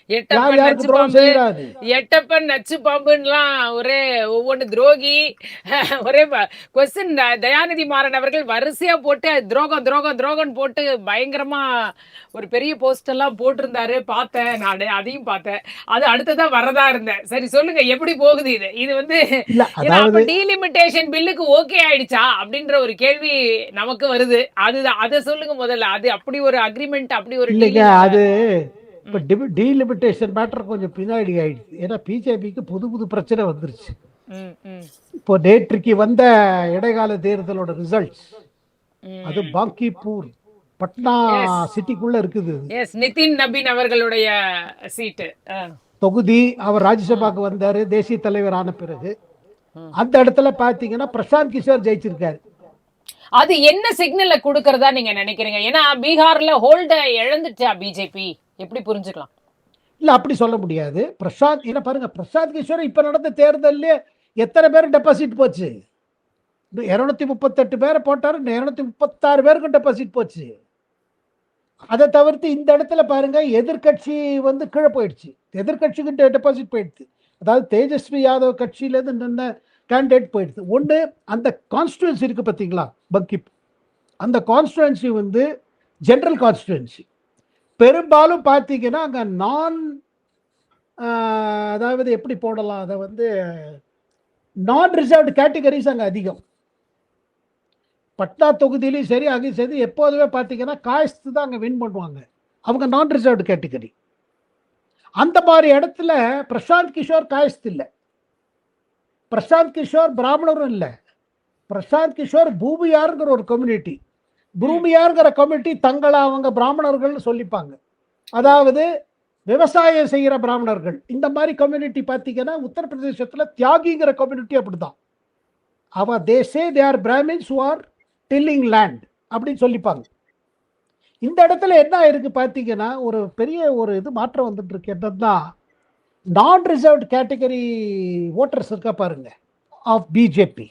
யார் எட்டப்பன் யாருக்கு நச்சு துரோகம் பாம்பு, செய்யறாது. எட்டப்பன் நச்சு பாம்புலாம் ஒரே ஒவ்வொன்று துரோகி ஒரே கொஸ்டின். தயாநிதி மாறன் அவர்கள் வரிசையா போட்டு துரோகம் துரோகம் துரோகம் போட்டு பயங்கரமா ஒரு பெரிய போஸ்ட் எல்லாம் போட்டிருந்தாரு. பார்த்தேன், நான் அதையும் பார்த்தேன். அது அடுத்ததா வரதா இருந்தேன். சரி சொல்லுங்க, எப்படி போகுது இது? இது வந்து இல்ல அதாவது டீலிமிட்டேஷன் பில்லுக்கு ஓகே ஆயிடுச்சா அப்படின்ற ஒரு கேள்வி நமக்கு வருது. அதுதான், அதை சொல்லுங்க முதல்ல. அது அப்படி ஒரு அக்ரிமெண்ட், அப்படி ஒரு இல்லைங்க, deal. அது இப்போ டீலிமிட்டேஷன் மேட்டர் கொஞ்சம் பின்னாடி ஆயிடுச்சு. ஏன்னா பிஜேபிக்கு புது புது பிரச்சனை வந்துருச்சு. ம், ம், இப்போ நேற்றுக்கு வந்த இடைக்கால தேர்தலோட ரிசல்ட்ஸ், ம். அது பாங்கிப்பூர் பட்னா Yes. சிட்டிக்குள்ள இருக்குது எஸ், நிதின் நபீன் அவர்களுடைய சீட்டு. தொகுதி. அவர் ராஜ்யசபாக்கு வந்தாரு தேசிய தலைவர் ஆன பிறகு. அந்த இடத்துல பாத்தீங்கன்னா பிரசாந்த் கிஷோர் ஜெயிச்சிருக்காரு. அது என்ன சிக்னலை கொடுக்கறதா நீங்க நினைக்கிறீங்க? ஏன்னா பீகார்ல ஹோல்ட இழந்துச்சா பிஜேபி? எப்படி புரிஞ்சுக்கலாம்? இல்ல அப்படி சொல்ல முடியாது. பிரசாந்த் என்ன பாருங்க, பிரசாந்த் கிஷோர் இப்ப நடந்த தேர்தல்ல எத்தனை பேர் டெபாசிட் போச்சு? 238 பேரை போட்டாரு, 236 பேருக்கு டெபாசிட் போச்சு. அதை தவிர்த்து இந்த இடத்துல பாருங்க, எதிர்கட்சி வந்து கீழே போயிடுச்சு. எதிர்கட்சிக்கு டெபாசிட் போயிடுச்சு. அதாவது தேஜஸ்வி யாதவ் கட்சியிலேருந்து நின்ன கேண்டிடேட் போயிடுது. ஒன்று, அந்த கான்ஸ்டுவன்சி இருக்கு பார்த்தீங்களா பங்கிப், அந்த கான்ஸ்டுவன்சி வந்து ஜென்ரல் கான்ஸ்டுவன்சி. பெரும்பாலும் பார்த்தீங்கன்னா அங்கே அதாவது எப்படி போடலாம், அதை வந்து நான் ரிசர்வ்டு கேட்டகரிஸ் அங்கே அதிகம். பட்னா தொகுதியிலையும் சரி, அங்கேயும் சரி, எப்போதுமே பார்த்தீங்கன்னா காயஸ்து தான் அங்கே வின் பண்ணுவாங்க. அவங்க நான் ரிசர்வ்டு கேட்டகரி. அந்த மாதிரி இடத்துல பிரசாந்த் கிஷோர் காயஸ்து இல்லை. பிரசாந்த் கிஷோர் பிராமணரும் இல்லை. பிரசாந்த் கிஷோர் பூமியாருங்கிற ஒரு கம்யூனிட்டி. பூமியாருங்கிற கம்யூனிட்டி தங்களை அவங்க பிராமணர்கள்னு சொல்லிப்பாங்க. அதாவது விவசாயம் செய்கிற பிராமணர்கள். இந்த மாதிரி கம்யூனிட்டி பார்த்தீங்கன்னா உத்தரப்பிரதேசத்தில் தியாகிங்கிற கம்யூனிட்டி அப்படிதான். They are Brahmins who are tilling land அப்படின்னு சொல்லிப்பாங்க. இந்த இடத்துல என்ன இருக்கு பார்த்தீங்கன்னா, ஒரு பெரிய ஒரு இது மாற்றம் வந்துட்டு இருக்கு. என்னன்னா, நான் ரிசர்வ்டு கேட்டகரி ஓட்டர்ஸ் இருக்கா பாருங்க ஆஃப் பிஜேபி,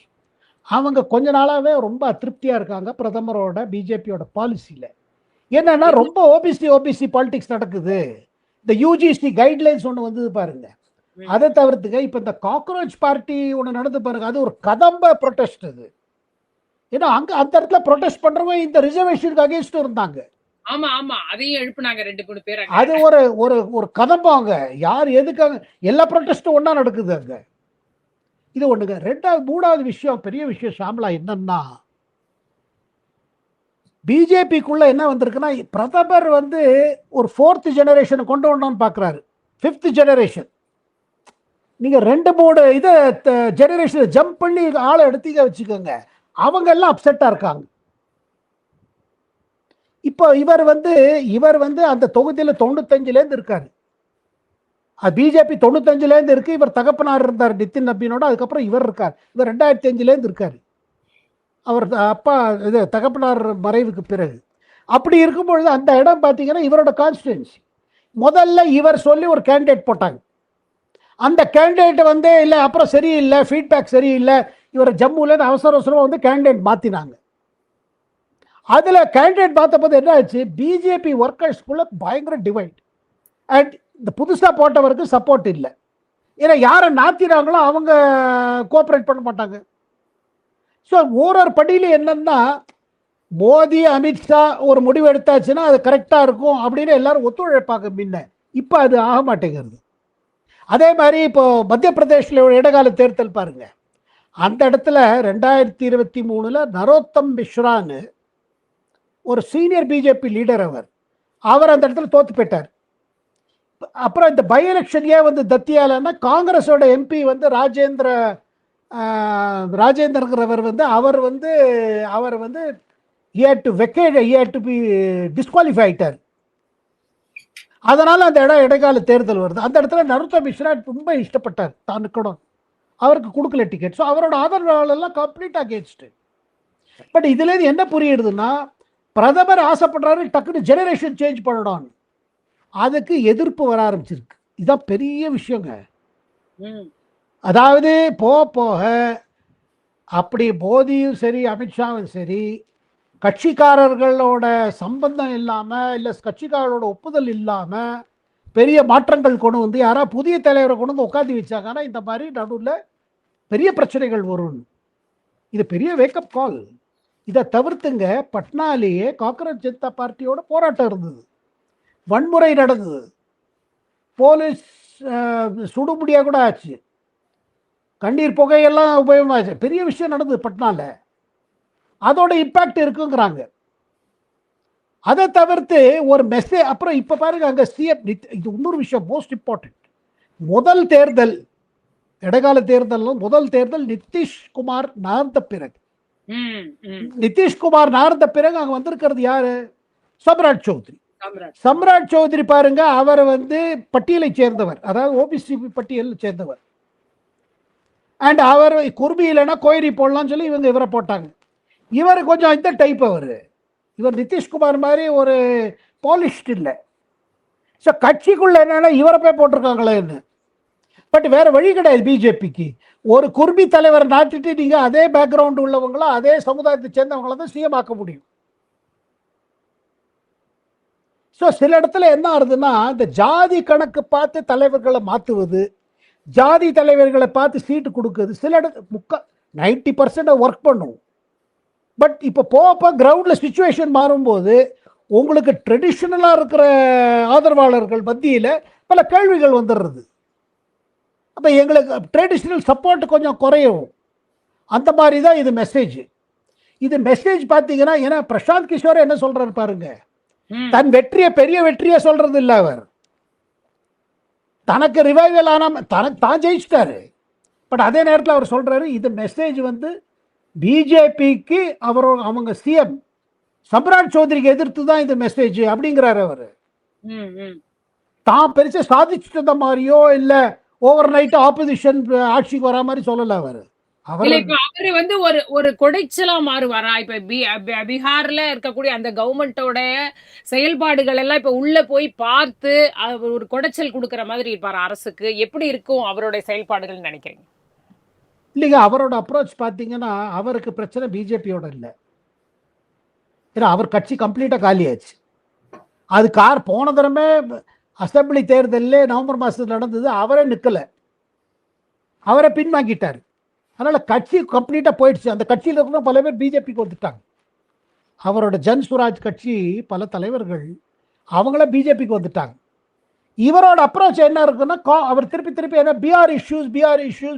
அவங்க கொஞ்ச நாளாவே ரொம்ப அதிருப்தியா இருக்காங்க பிரதமரோட பிஜேபியோட பாலிசியில. என்னன்னா, ரொம்ப ஓபிசி பாலிடிக்ஸ் நடக்குது. இந்த யூஜிசி கைட்லைன்ஸ் ஒன்று வந்தது பாருங்க, அதை தவிர்த்துங்க இப்ப இந்த காக்ரோச் பார்ட்டி ஒன்று நடந்து பாருங்க, அது ஒரு கதம்ப ப்ரொடெஸ்ட். அது ஏன்னா அங்க அந்த இடத்துல ப்ரொடெஸ்ட் பண்றவங்க இந்த ரிசர்வேஷனுக்கு அகேன்ஸ்ட் இருந்தாங்க. ஆமா ஆமா, அதையும் எழுப்புனாங்க 2-3 பேர். அது ஒரு ஒரு ஒரு கதம்பாங்க. யார் எதுக்காக எல்லா ப்ரொடெஸ்டும் ஒன்னா நடக்குது அங்க. இது ஒண்ணுங்க. மூணாவது விஷயம், பெரிய விஷயம் ஷாம்லா, என்னன்னா பிஜேபிக்குள்ள என்ன வந்திருக்குன்னா, பிரதமர் வந்து ஒரு 4th ஜெனரேஷனை கொண்டு வரணும்னு பாக்குறாரு. 5th generation. நீங்க 2-3 இதை ஜெனரேஷனை ஜம்ப் பண்ணி ஆளை எடுத்தீங்க வச்சுக்கோங்க, அவங்க எல்லாம் அப்செட்டா இருக்காங்க. இப்போ இவர் வந்து அந்த தொகுதியில் 95லேருந்து இருக்காரு. பிஜேபி 95லேருந்து இருக்கு. இவர் தகப்பனார் இருந்தார் நிதின் நபீனோட, அதுக்கப்புறம் இவர் இருக்கார். இவர் 2005லேருந்து இருக்காரு. அவர் அப்பா இது தகப்பனார் மறைவுக்கு பிறகு. அப்படி இருக்கும்பொழுது அந்த இடம் பார்த்தீங்கன்னா இவரோட கான்ஸ்டிடுவன்சி. முதல்ல இவர் சொல்லி ஒரு கேண்டிடேட் போட்டாங்க. அந்த கேண்டிடேட் வந்து இல்லை, அப்புறம் சரியில்லை, ஃபீட்பேக் சரியில்லை, இவர் ஜம்முலேருந்து அவசரமாக வந்து கேண்டிடேட் மாற்றினாங்க. அதில் கேண்டிடேட் பார்த்தபோது என்ன ஆச்சு, பிஜேபி ஒர்க்கர்ஸ்குள்ள பயங்கர டிவைட். அண்ட் இந்த புதுசாக போட்டவருக்கு சப்போர்ட் இல்லை. ஏன்னா யாரை நாத்தினாங்களோ அவங்க கோஆப்ரேட் பண்ண மாட்டாங்க. ஸோ ஒரு படியில் என்னன்னா, மோடி அமித்ஷா ஒரு முடிவு எடுத்தாச்சுன்னா அது கரெக்டாக இருக்கும் அப்படின்னு எல்லாரும் ஒத்துழைப்பாங்க முன்ன. இப்போ அது ஆக மாட்டேங்கிறது. அதே மாதிரி இப்போ மத்திய பிரதேசில் இடைக்கால தேர்தல் பாருங்க, அந்த இடத்துல 2023 நரோத்தம் மிஸ்ரான்னு ஒரு சீனியர் பிஜேபி லீடர், அவர் அந்த இடத்துல தோத்து போயிட்டார். அப்புறம் இந்த பை எலெக்ஷன் ஏன் வந்து தத்தியாலன்னா, காங்கிரஸோட எம்பி வந்து ராஜேந்திரங்கிறவர் வந்து அவர் வந்து டிஸ்குவாலிஃபை ஆயிட்டார். அதனால அந்த இடைக்கால தேர்தல் வருது. அந்த இடத்துல நரோத்தம் மிஸ்ரா ரொம்ப இஷ்டப்பட்டார் தான் இருக்கணும், அவருக்கு கொடுக்கல டிக்கெட். ஸோ அவரோட ஆதரவாளர் எல்லாம் கம்ப்ளீட் அகேன்ஸ்ட். பட் இதுல என்ன புரியுதுன்னா, பிரதமர் ஆசைப்படுறாரு டக்குன்னு ஜெனரேஷன் சேஞ்ச் பண்ணணும், அதுக்கு எதிர்ப்பு வர ஆரம்பிச்சிருக்கு. இதுதான் பெரிய விஷயங்க. அதாவது போக அப்படி மோடியும் சரி அமித்ஷாவும் சரி கட்சிக்காரர்களோட சம்பந்தம் இல்லாமல் இல்லை கட்சிக்காரர்களோட ஒப்புதல் இல்லாமல் பெரிய மாற்றங்கள் கொண்டு வந்து யாராவது புதிய தலைவரை கொண்டு வந்து உட்காந்து வச்சாங்கன்னா இந்த மாதிரி நடுவில் பெரிய பிரச்சனைகள் வரும். இது பெரிய வேக்கப் கால். இதை தவிர்த்துங்க, பட்னாலேயே காங்கிரஸ் ஜனதா பார்ட்டியோட போராட்டம் இருந்தது, வன்முறை நடந்தது, போலீஸ் சுடுமுடியாக கூட ஆச்சு, கண்ணீர் புகையெல்லாம் உபயோகமாச்சு, பெரிய விஷயம் நடந்தது பட்னால. அதோட இம்பாக்ட் இருக்குங்கிறாங்க. அதை தவிர்த்து ஒரு மெசேஜ். அப்புறம் இப்போ பாருங்க, அங்கே சிஎம் இது இன்னொரு விஷயம் மோஸ்ட் இம்பார்ட்டன்ட். முதல் தேர்தல், இடைக்கால தேர்தல், முதல் தேர்தல் நிதிஷ்குமார் நகர்ந்த பிறகு, நிதிஷ்குமார் நகர்ந்த பிறகு அங்கே வந்திருக்கிறது யாரு? சம்ராட் சௌத்ரி. சம்ராட் சௌத்ரி பாருங்க, அவர் வந்து பட்டியலை சேர்ந்தவர், அதாவது ஓபிசி பட்டியலை சேர்ந்தவர். அண்ட் அவர் குர்பி இல்லைன்னா கோயரி போடலாம்னு சொல்லி இவரை போட்டாங்க. இவர் கொஞ்சம் இந்த டைப். இவர் நிதிஷ்குமார் மாதிரி ஒரு பாலிஷ்ட் இல்லை. ஸோ கட்சிக்குள்ள என்னன்னா இவரை போய் போட்டிருக்காங்களேன்னு. பட் வேற வழி கிடையாது பிஜேபிக்கு. ஒரு குர்பி தலைவர் நாட்டிட்டு நீங்க அதே பேக்ரவுண்ட் உள்ளவங்களா, அதே சமுதாயத்தை சேர்ந்தவங்கள தான் சிஎம் ஆக்க முடியும். ஸோ சில இடத்துல என்ன ஆகுதுன்னா, இந்த ஜாதி கணக்கு பார்த்து தலைவர்களை மாற்றுவது, ஜாதி தலைவர்களை பார்த்து சீட்டு கொடுக்குறது சில இடத்துல 90% ஒர்க் பண்ணும். பட் இப்போ போக கிரவுண்டில் சுச்சுவேஷன் மாறும்போது உங்களுக்கு ட்ரெடிஷ்னலாக இருக்கிற ஆதரவாளர்கள் மத்தியில் பல கேள்விகள் வந்துடுறது. அப்போ எங்களுக்கு ட்ரெடிஷ்னல் சப்போர்ட் கொஞ்சம் குறையும். அந்த மாதிரி தான் இது மெசேஜ். இது மெசேஜ் பார்த்தீங்கன்னா, ஏன்னா பிரசாந்த் கிஷோர் என்ன சொல்றாரு பாருங்க, தன் வெற்றியை பெரிய வெற்றியை சொல்றது இல்லை. அவர் தனக்கு ரிவைவல் ஆனால் தனக்கு தான் ஜெயிச்சிட்டாரு. பட் அதே நேரத்தில் அவர் சொல்றாரு, இது மெசேஜ் வந்து பிஜேபிக்கு அவங்க சிஎம் சம்ராட் சௌத்ரிக்கு எதிர்த்து தான் இந்த மெசேஜ் அப்படிங்கிறாரு. அவர் தான் பெருசா சாதிச்சுட்ட மாதிரியோ இல்ல ஓவர் நைட் ஆப்போசிஷன் ஆட்சிக்கு வரா மாதிரி சொல்லல. அவரு வந்து ஒரு கொடைச்சலா மாறுவாரா? இப்ப பீகார்ல இருக்கக்கூடிய அந்த கவர்மெண்டோட செயல்பாடுகள் எல்லாம் இப்ப உள்ள போய் பார்த்து ஒரு கொடைச்சல் கொடுக்கற மாதிரி இருப்பாரு அரசுக்கு. எப்படி இருக்கும் அவருடைய செயல்பாடுகள் நினைக்கிறீங்க? இல்லைங்க, அவரோட அப்ரோச் பார்த்தீங்கன்னா, அவருக்கு பிரச்சனை பிஜேபியோட இல்லை. ஏன்னா அவர் கட்சி கம்ப்ளீட்டாக காலியாச்சு. அது போன தடவை அசம்பிளி தேர்தலில் நவம்பர் மாதத்தில் நடந்தது, அவரே நிற்கலை, அவரை பின்வாங்கிட்டார். அதனால் கட்சி கம்ப்ளீட்டாக போயிடுச்சு. அந்த கட்சியில் இருக்கிற பல பேர் பிஜேபிக்கு வந்துட்டாங்க. அவரோட ஜன் சுராஜ் கட்சி பல தலைவர்கள் அவங்கள பிஜேபிக்கு வந்துட்டாங்க. இவரோட அப்ரோச் என்ன இருக்குன்னா, அவர் திருப்பி என்ன பிஆர் இஷ்யூஸ்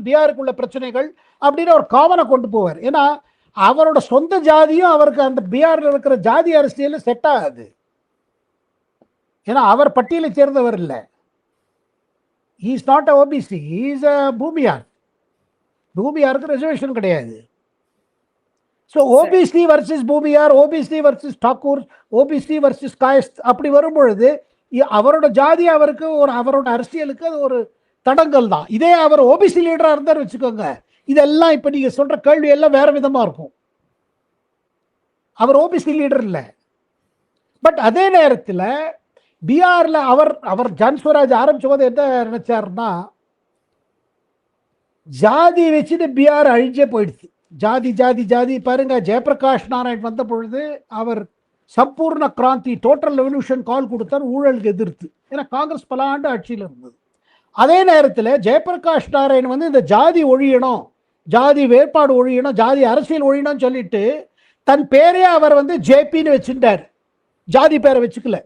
பிஆருக்குள்ள பிரச்சனைகள் அப்படின்னு ஒரு காமனை கொண்டு போவார். ஏன்னா அவரோட சொந்த ஜாதியும் அவருக்கு அந்த பிஆர்ல இருக்கிற ஜாதி அரசியல் செட் ஆகாது. ஏன்னா அவர் பட்டியலை சேர்ந்தவர் இல்லை. He is not a OBC, he is a Bhumihar. பூமியாருக்கு ரிசர்வேஷன் கிடையாது. So OBC versus Bhumihar, OBC versus Thakur, OBC versus Kayasth அப்படி வரும்பொழுது அவரோட ஜாதி அவருக்கு அவரோட அரசியலுக்கு அது ஒரு தடங்கல் தான். இதே அவர் ஓபிசி லீடரா இருந்தார் வச்சுக்கோங்க, இதெல்லாம் இப்ப நீங்க சொல்ற கேள்வி எல்லாம் வேற விதமா இருக்கும். அவர் ஓபிசி லீடர் இல்லை. பட் அதே நேரத்தில் பீகார்ல அவர் ஜன் சுவராஜ் ஆரம்பிச்ச போது என்ன நினைச்சாருன்னா, ஜாதி வச்சுட்டு பீகார் அழிஞ்சே போயிடுச்சு. ஜாதி ஜாதி ஜாதி பாருங்க. ஜெயபிரகாஷ் நாராயண் வந்த பொழுது அவர் சம்பூர்ண கிராந்தி, டோட்டல் ரெவல்யூஷன் கால் கொடுத்தார் ஊழலுக்கு எதிர்த்து. ஏன்னா காங்கிரஸ் பல ஆண்டு ஆட்சியில் இருந்தது. அதே நேரத்தில் ஜெயபிரகாஷ் நாராயண் வந்து இந்த ஜாதி ஒழியணும், ஜாதி வேறுபாடு ஒழியணும், ஜாதி அரசியல் ஒழியணும்னு சொல்லிட்டு தன் பேரே அவர் வந்து ஜேபின்னு வச்சுட்டார், ஜாதி பேரை வச்சுக்கல.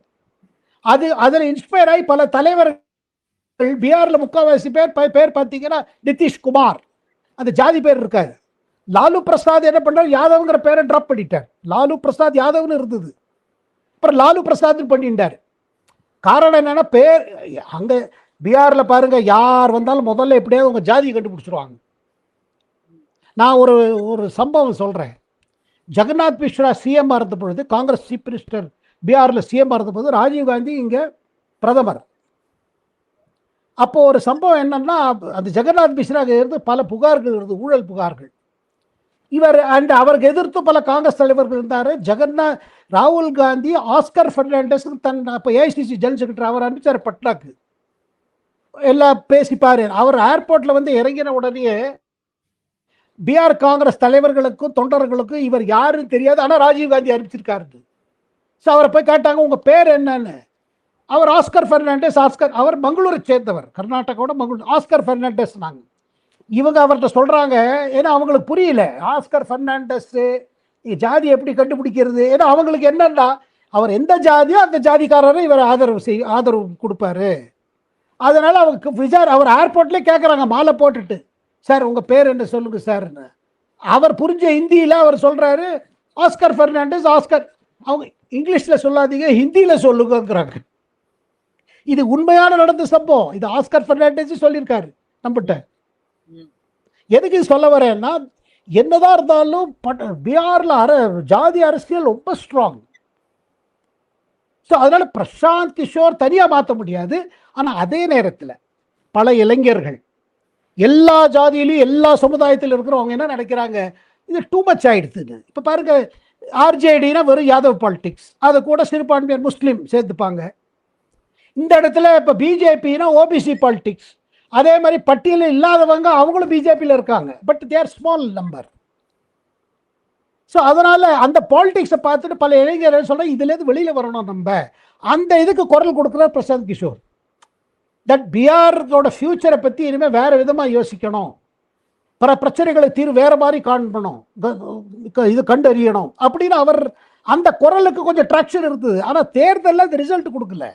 அதில் இன்ஸ்பயர் ஆகி பல தலைவர்கள் பீகார்ல முக்கால்வாசி பேர் பார்த்தீங்கன்னா நிதிஷ்குமார் அந்த ஜாதி பேர் இருக்காரு. லாலு பிரசாத் என்ன பண்றாரு, யாதவ்ங்கிற பேரை டிராப் பண்ணிட்டார். லாலு பிரசாத் யாதவ்னு இருந்தது, அப்புறம் லாலு பிரசாத் பண்ணிட்டார். காரணம் என்னன்னா, பேர் அங்க பீகார்ல பாருங்க, யார் வந்தாலும் முதல்ல எப்படியாவது உங்க ஜாதியை கண்டுபிடிச்சிருவாங்க. நான் ஒரு சம்பவம் சொல்றேன். ஜெகநாத் மிஸ்ரா சிஎம் இருந்த பொழுது, காங்கிரஸ் சீஃப் மினிஸ்டர் பீகார்ல சிஎம் இருந்த போது, ராஜீவ்காந்தி இங்க பிரதமர். அப்போ ஒரு சம்பவம் என்னன்னா, அந்த ஜெகநாத் மிஸ்ராக்கு இருந்து பல புகார்கள் இருந்தது, ஊழல் புகார்கள். அவருக்கு எதிர்த்து பல காங்கிரஸ் தலைவர்கள் இருந்தாரு. ராகுல் காந்தி ஆஸ்கர் பெர்னாண்டஸ் தன் அப்போ ஏஐசிசி ஜெனரல் செக்ரட்டரி அவர் அனுப்பிச்சார் பட்னாக்கு, எல்லாம் பேசிப்பாரு. அவர் ஏர்போர்ட்ல வந்து இறங்கின உடனே பீகார் காங்கிரஸ் தலைவர்களுக்கும் தொண்டர்களுக்கும் இவர் யாருன்னு தெரியாது, ஆனால் ராஜீவ்காந்தி அறிவிச்சிருக்காரு. ஸோ அவரை போய் கேட்டாங்க உங்கள் பேர் என்னன்னு. அவர் ஆஸ்கர் பெர்னாண்டஸ். அவர் மங்களூரை சேர்ந்தவர், கர்நாடகாவோட மங்களூர். ஆஸ்கர் பெர்னாண்டஸ் நாங்கள். இவங்க அவர்கிட்ட சொல்கிறாங்க, ஏன்னா அவங்களுக்கு புரியல ஆஸ்கர் பெர்னாண்டஸ் ஜாதி எப்படி கண்டுபிடிக்கிறது. ஏன்னா அவங்களுக்கு என்னன்னா அவர் எந்த ஜாதியோ அந்த ஜாதிக்காரரை இவர் ஆதரவு கொடுப்பாரு. அதனால அவங்க அவர் ஏர்போர்ட்லேயே கேட்குறாங்க மாலை போட்டுட்டு, சார் உங்கள் பேர் என்ன சொல்லுங்க சார்ன்னு. அவர் புரிஞ்ச ஹிந்தியில் அவர் சொல்கிறாரு ஆஸ்கர் பெர்னாண்டஸ். ஆஸ்கர் அவங்க இங்கிலீஷில் சொல்லாதீங்க ஹிந்தியில் சொல்லுங்கிறாங்க. இது உண்மையான நடந்த சம்பவம். இது ஆஸ்கர் பெர்னாண்டஸ் சொல்லியிருக்காரு நம்மகிட்ட. எதுக்கு சொல்ல வரேன்னா, என்னதான் இருந்தாலும் பீகார்ல ஜாதி அரசியல் ரொம்ப ஸ்ட்ராங். ஸோ அதனால பிரசாந்த் கிஷோர் தனியாக மாற்ற முடியாது. ஆனால் அதே நேரத்தில் பல இளைஞர்கள் எல்லா ஜாதியிலையும் எல்லா சமுதாயத்தில் இருக்கிறவங்க என்ன நினைக்கிறாங்க, இது டூ மச் ஆயிடுதுன்னு. இப்போ பாருங்க, ஆர்ஜேடினா வெறும் யாதவ் பாலிடிக்ஸ், அதை கூட சிறுபான்மையர் முஸ்லீம் சேர்த்துப்பாங்க. இந்த இடத்துல இப்போ பிஜேபினா ஓபிசி பாலிடிக்ஸ். அதே மாதிரி பட்டியலில் இல்லாதவங்க அவங்களும் பிஜேபியில் இருக்காங்க, but their small number. So அதனால அந்த பாலிடிக்ஸை பார்த்துட்டு பல இளைஞர்கள் சொல்ல இதுலேருந்து வெளியில் வரணும் நம்ம. அந்த இதுக்கு குரல் கொடுக்குறார் பிரசாந்த் கிஷோர். தட் பீகாரோட ஃபியூச்சரை பற்றி இனிமேல் வேற விதமாக யோசிக்கணும், பல பிரச்சனைகளை தீர்வு வேற மாதிரி காணணும், இது கண்டறியணும் அப்படின்னு அவர் அந்த குரலுக்கு கொஞ்சம் ட்ராக்ஷன் இருந்தது. ஆனால் தேர்தலில் அது ரிசல்ட் கொடுக்கல.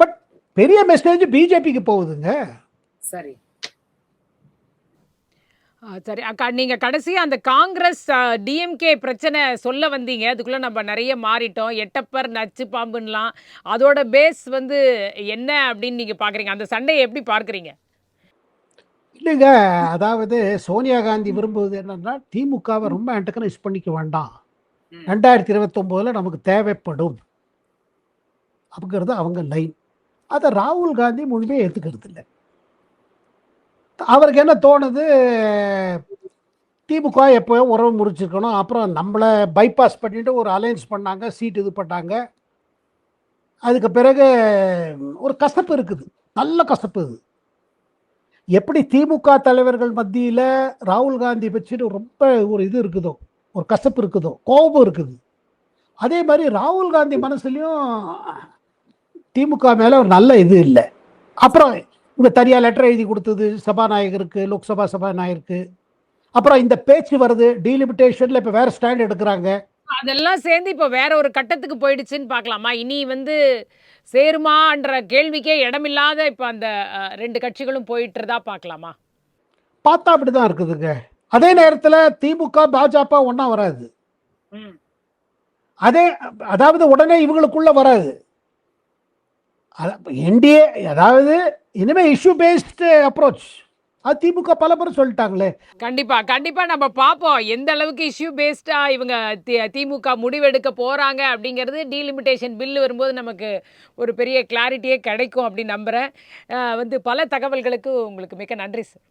பட் பெரிய மெசேஜ் பிஜேபிக்கு போகுதுங்க. சரி சரி அக்கா, நீங்க கடைசியா அந்த காங்கிரஸ் டிஎம்கே பிரச்சனை சொல்ல வந்தீங்க. அதுக்குள்ள நம்ம நிறைய மாறிட்டோம். எட்டப்பர் நச்சு பாம்புலாம் அதோட பேஸ் வந்து என்ன அப்படின்னு நீங்க பாக்குறீங்க? அந்த சண்டையை எப்படி பார்க்குறீங்க? இல்லைங்க, அதாவது சோனியா காந்தி விரும்புவது என்னன்னா, திமுகவை ரொம்ப ஆண்டகனைஸ் பண்ணிக்க வேண்டாம், 2029 நமக்கு தேவைப்படும் அப்படிங்கிறது அவங்க லைன். அதை ராகுல் காந்தி முழுமையாக ஏற்றுக்கிறது இல்லை. அவருக்கு என்ன தோணுது, திமுக எப்போ உறவு முறிச்சிருக்கணும், அப்புறம் நம்மளை பைபாஸ் பண்ணிட்டு ஒரு அலையன்ஸ் பண்ணாங்க, சீட் இது பண்ணாங்க. அதுக்கு பிறகு ஒரு கசப்பு இருக்குது, நல்ல கசப்பு. இது எப்படி திமுக தலைவர்கள் மத்தியில் ராகுல் காந்தி வச்சுட்டு ரொம்ப ஒரு இது இருக்குதோ, ஒரு கசப்பு இருக்குதோ, கோபம் இருக்குது, அதே மாதிரி ராகுல் காந்தி மனசுலையும் திமுக மேலே ஒரு நல்ல இது இல்லை. அப்புறம் இவங்க தனியாக லெட்டர் எழுதி கொடுத்தது சபாநாயகருக்கு, லோக்சபா சபாநாயகருக்கு. அப்புறம் இந்த பேச்சு வருது டீலிமிட்டேஷனில், இப்போ வேற ஸ்டாண்ட் எடுக்கிறாங்க. அதெல்லாம் சேர்ந்து இப்போ வேற ஒரு கட்டத்துக்கு போயிடுச்சுன்னு பார்க்கலாமா? இனி வந்து சேருமான்ற கேள்விக்கே இடமில்லாத இப்போ அந்த ரெண்டு கட்சிகளும் போயிட்டுறதா பார்க்கலாமா? பார்த்தா அப்படிதான் இருக்குதுங்க. அதே நேரத்தில் திமுக பாஜக ஒன்றா வராது. அதாவது உடனே இவங்களுக்குள்ள வராது. என்டிஏ அதாவது இனிமே இஷ்யூ பேஸ்ட் அப்ரோச், அது திமுக பல பேர் சொல்லிட்டாங்களே. கண்டிப்பா நம்ம பார்ப்போம் எந்த அளவுக்கு இஷ்யூ பேஸ்டா இவங்க திமுக முடிவெடுக்க போறாங்க அப்படிங்கிறது. டீலிமிட்டேஷன் பில் வரும்போது நமக்கு ஒரு பெரிய கிளாரிட்டியே கிடைக்கும் அப்படின்னு நம்புறேன். வந்து பல தகவல்களுக்கு உங்களுக்கு மிக்க நன்றி சார்.